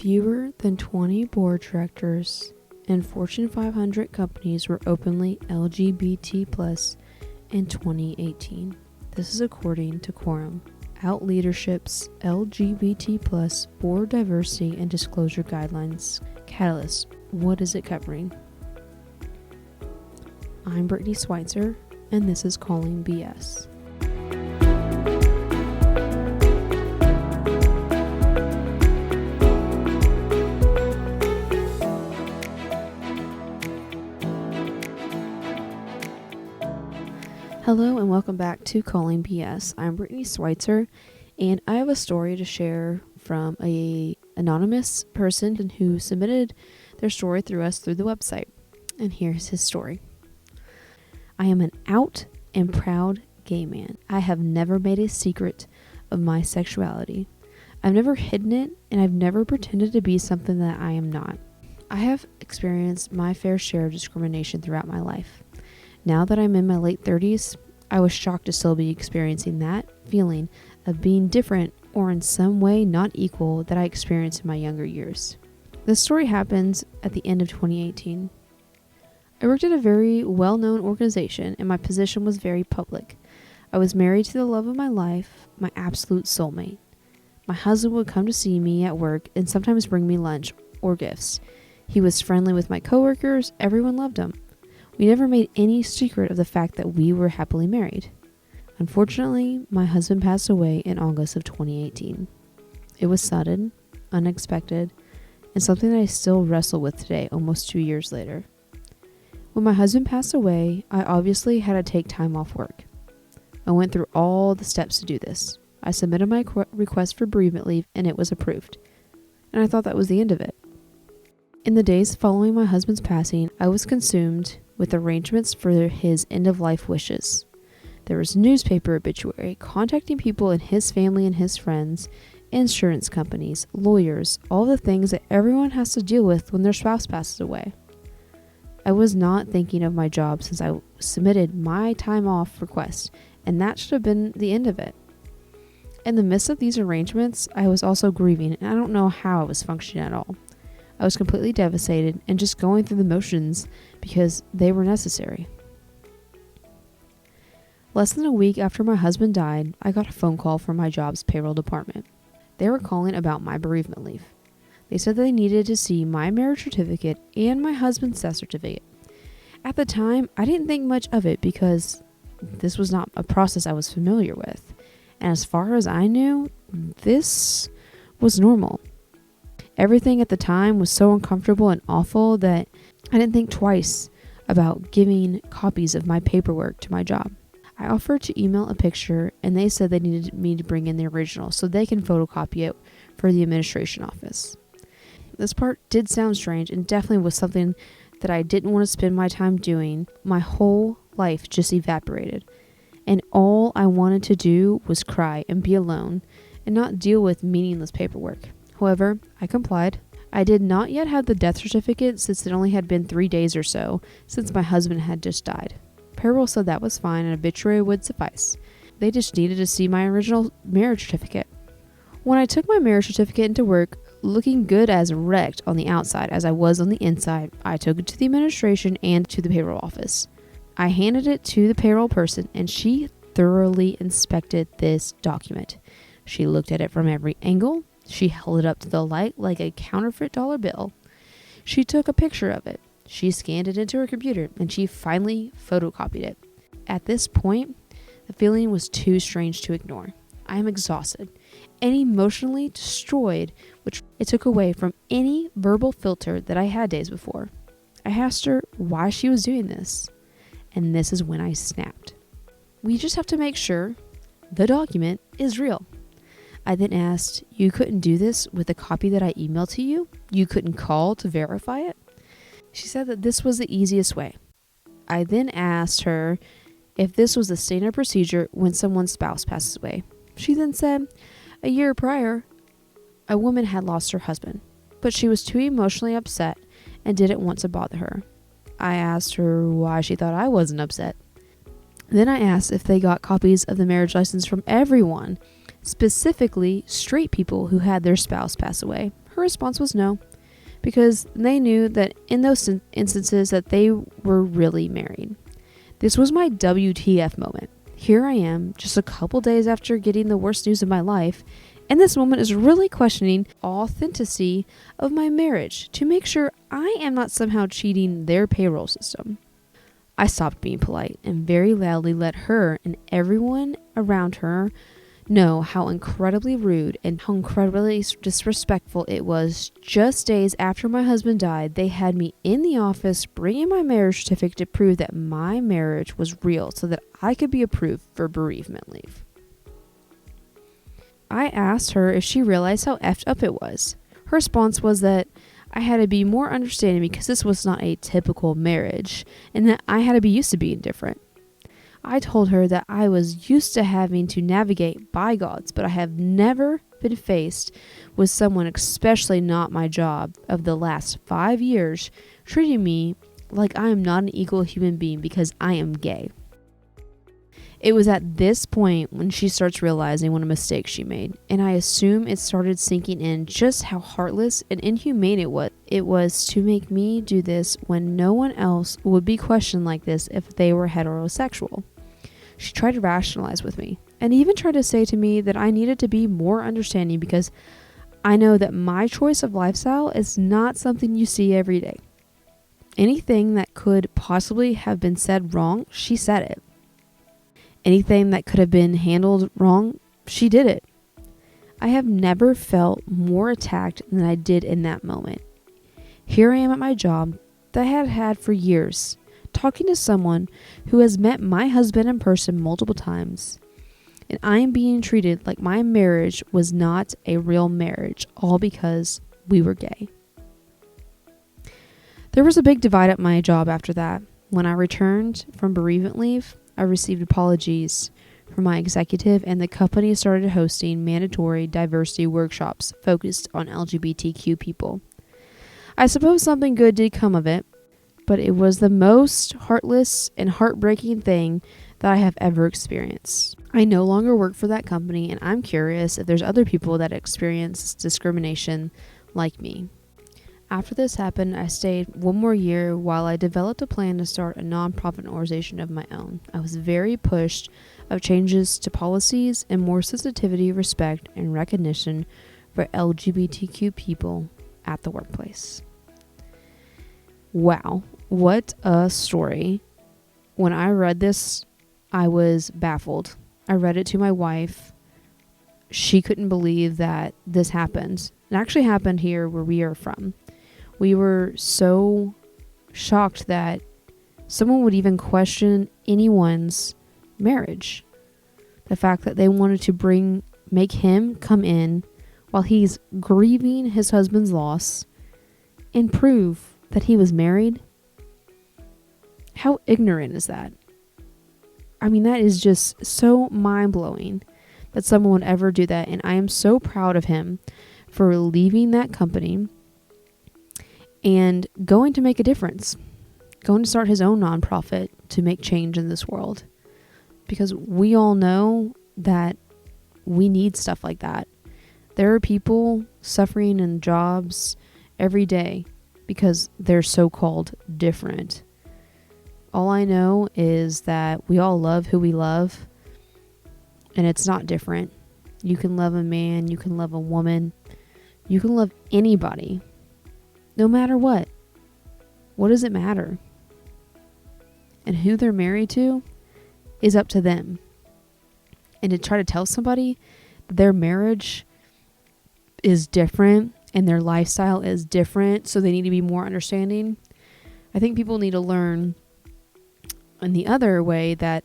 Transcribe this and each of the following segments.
Fewer than 20 board directors and Fortune 500 companies were openly LGBT+ in 2018. This is according to Quorum, Out Leadership's LGBT+ Board Diversity and Disclosure Guidelines. Catalyst, what is it covering? I'm Brittany Schweitzer, and this is Calling BS. Hello and welcome back to Calling BS. I'm Brittany Schweitzer, and I have a story to share from an anonymous person who submitted their story through the website. And here's his story. I am an out and proud gay man. I have never made a secret of my sexuality. I've never hidden it, and I've never pretended to be something that I am not. I have experienced my fair share of discrimination throughout my life. Now that I'm in my late 30s, I was shocked to still be experiencing that feeling of being different or in some way not equal that I experienced in my younger years. This story happens at the end of 2018. I worked at a very well-known organization and my position was very public. I was married to the love of my life, my absolute soulmate. My husband would come to see me at work and sometimes bring me lunch or gifts. He was friendly with my coworkers, everyone loved him. We never made any secret of the fact that we were happily married. Unfortunately, my husband passed away in August of 2018. It was sudden, unexpected, and something that I still wrestle with today, almost 2 years later. When my husband passed away, I obviously had to take time off work. I went through all the steps to do this. I submitted my request for bereavement leave and it was approved. And I thought that was the end of it. In the days following my husband's passing, I was consumed with arrangements for his end-of-life wishes. There was newspaper obituary, contacting people in his family and his friends, insurance companies, lawyers, all the things that everyone has to deal with when their spouse passes away. I was not thinking of my job since I submitted my time off request, and that should have been the end of it. In the midst of these arrangements, I was also grieving, and I don't know how I was functioning at all. I was completely devastated and just going through the motions because they were necessary. Less than a week after my husband died, I got a phone call from my job's payroll department. They were calling about my bereavement leave. They said they needed to see my marriage certificate and my husband's death certificate. At the time, I didn't think much of it because this was not a process I was familiar with. And as far as I knew, this was normal. Everything at the time was so uncomfortable and awful that I didn't think twice about giving copies of my paperwork to my job. I offered to email a picture and they said they needed me to bring in the original so they can photocopy it for the administration office. This part did sound strange and definitely was something that I didn't want to spend my time doing. My whole life just evaporated. And all I wanted to do was cry and be alone and not deal with meaningless paperwork. However, I complied. I did not yet have the death certificate since it only had been 3 days or so since my husband had just died. Payroll said that was fine and obituary would suffice. They just needed to see my original marriage certificate. When I took my marriage certificate into work, looking good as wrecked on the outside as I was on the inside, I took it to the administration and to the payroll office. I handed it to the payroll person and she thoroughly inspected this document. She looked at it from every angle. She held it up to the light like a counterfeit dollar bill. She took a picture of it. She scanned it into her computer and she finally photocopied it. At this point, the feeling was too strange to ignore. I am exhausted and emotionally destroyed, which it took away from any verbal filter that I had days before. I asked her why she was doing this, and this is when I snapped. We just have to make sure the document is real. I then asked, you couldn't do this with a copy that I emailed to you? You couldn't call to verify it? She said that this was the easiest way. I then asked her if this was the standard procedure when someone's spouse passes away. She then said, a year prior, a woman had lost her husband, but she was too emotionally upset and didn't want to bother her. I asked her why she thought I wasn't upset. Then I asked if they got copies of the marriage license from everyone, specifically straight people who had their spouse pass away. Her response was no, because they knew that in those instances that they were really married. This was my WTF moment. Here I am, just a couple days after getting the worst news of my life, and this woman is really questioning authenticity of my marriage to make sure I am not somehow cheating their payroll system. I stopped being polite and very loudly let her and everyone around her know how incredibly rude and how incredibly disrespectful it was. Just days after my husband died, they had me in the office bringing my marriage certificate to prove that my marriage was real so that I could be approved for bereavement leave. I asked her if she realized how effed up it was. Her response was that I had to be more understanding because this was not a typical marriage and that I had to be used to being different. I told her that I was used to having to navigate bygones, but I have never been faced with someone, especially not my job, of the last 5 years, treating me like I am not an equal human being because I am gay. It was at this point when she starts realizing what a mistake she made, and I assume it started sinking in just how heartless and inhumane it was to make me do this when no one else would be questioned like this if they were heterosexual. She tried to rationalize with me and even tried to say to me that I needed to be more understanding because I know that my choice of lifestyle is not something you see every day. Anything that could possibly have been said wrong, she said it. Anything that could have been handled wrong, she did it. I have never felt more attacked than I did in that moment. Here I am at my job that I had had for years, talking to someone who has met my husband in person multiple times, and I am being treated like my marriage was not a real marriage, all because we were gay. There was a big divide at my job after that. When I returned from bereavement leave, I received apologies from my executive, and the company started hosting mandatory diversity workshops focused on LGBTQ people. I suppose something good did come of it, but it was the most heartless and heartbreaking thing that I have ever experienced. I no longer work for that company, and I'm curious if there's other people that experience discrimination like me. After this happened, I stayed one more year while I developed a plan to start a nonprofit organization of my own. I was very pushed of changes to policies and more sensitivity, respect, and recognition for LGBTQ people at the workplace. Wow, what a story. When I read this, I was baffled. I read it to my wife. She couldn't believe that this happened. It actually happened here where we are from. We were so shocked that someone would even question anyone's marriage. The fact that they wanted to make him come in while he's grieving his husband's loss and prove that he was married. How ignorant is that? I mean, that is just so mind-blowing that someone would ever do that. And I am so proud of him for leaving that company and going to make a difference, going to start his own nonprofit to make change in this world. Because we all know that we need stuff like that. There are people suffering in jobs every day because they're so-called different. All I know is that we all love who we love, and it's not different. You can love a man, you can love a woman, you can love anybody, no matter what. What does it matter? And who they're married to is up to them. And to try to tell somebody that their marriage is different and their lifestyle is different, so they need to be more understanding. I think people need to learn in the other way that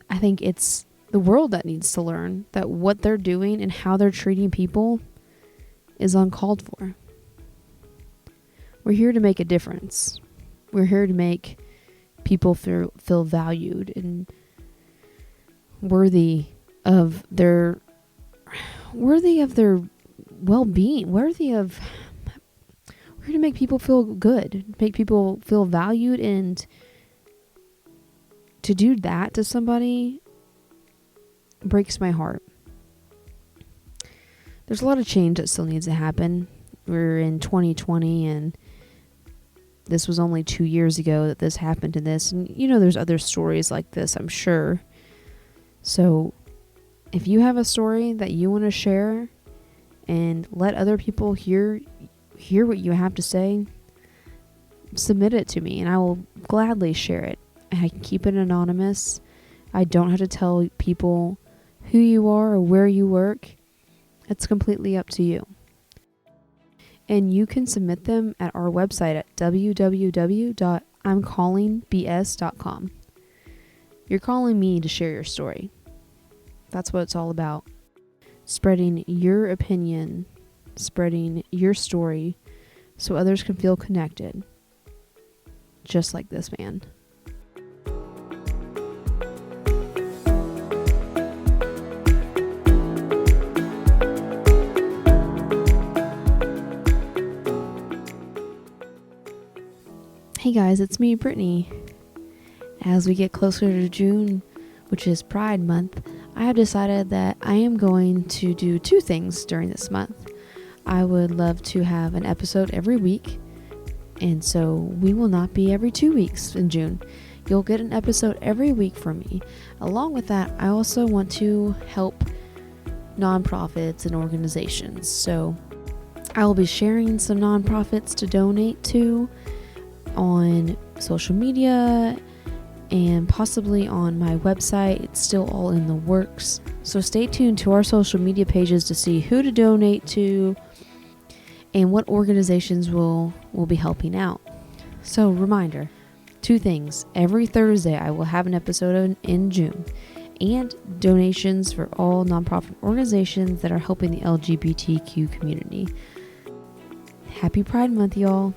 I think it's the world that needs to learn that what they're doing and how they're treating people is uncalled for. We're here to make a difference. We're here to make people feel valued and worthy of their well-being, we're here to make people feel good, make people feel valued, and to do that to somebody breaks my heart. There's a lot of change that still needs to happen. We're in 2020 and this was only 2 years ago that this happened to this. And there's other stories like this, I'm sure. So if you have a story that you want to share and let other people hear what you have to say, submit it to me and I will gladly share it. I can keep it anonymous. I don't have to tell people who you are or where you work. It's completely up to you. And you can submit them at our website at www.imcallingbs.com. You're calling me to share your story. That's what it's all about. Spreading your opinion, spreading your story so others can feel connected. Just like this man. Hey guys, it's me, Brittany. As we get closer to June, which is Pride Month, I have decided that I am going to do 2 things during this month. I would love to have an episode every week, and so we will not be every 2 weeks in June. You'll get an episode every week from me. Along with that, I also want to help nonprofits and organizations. So I will be sharing some nonprofits to donate to on social media and possibly on my website. It's still all in the works. So stay tuned to our social media pages to see who to donate to and what organizations will be helping out. So reminder, 2 things. Every Thursday I will have an episode in June, and donations for all nonprofit organizations that are helping the LGBTQ community. Happy Pride Month, y'all.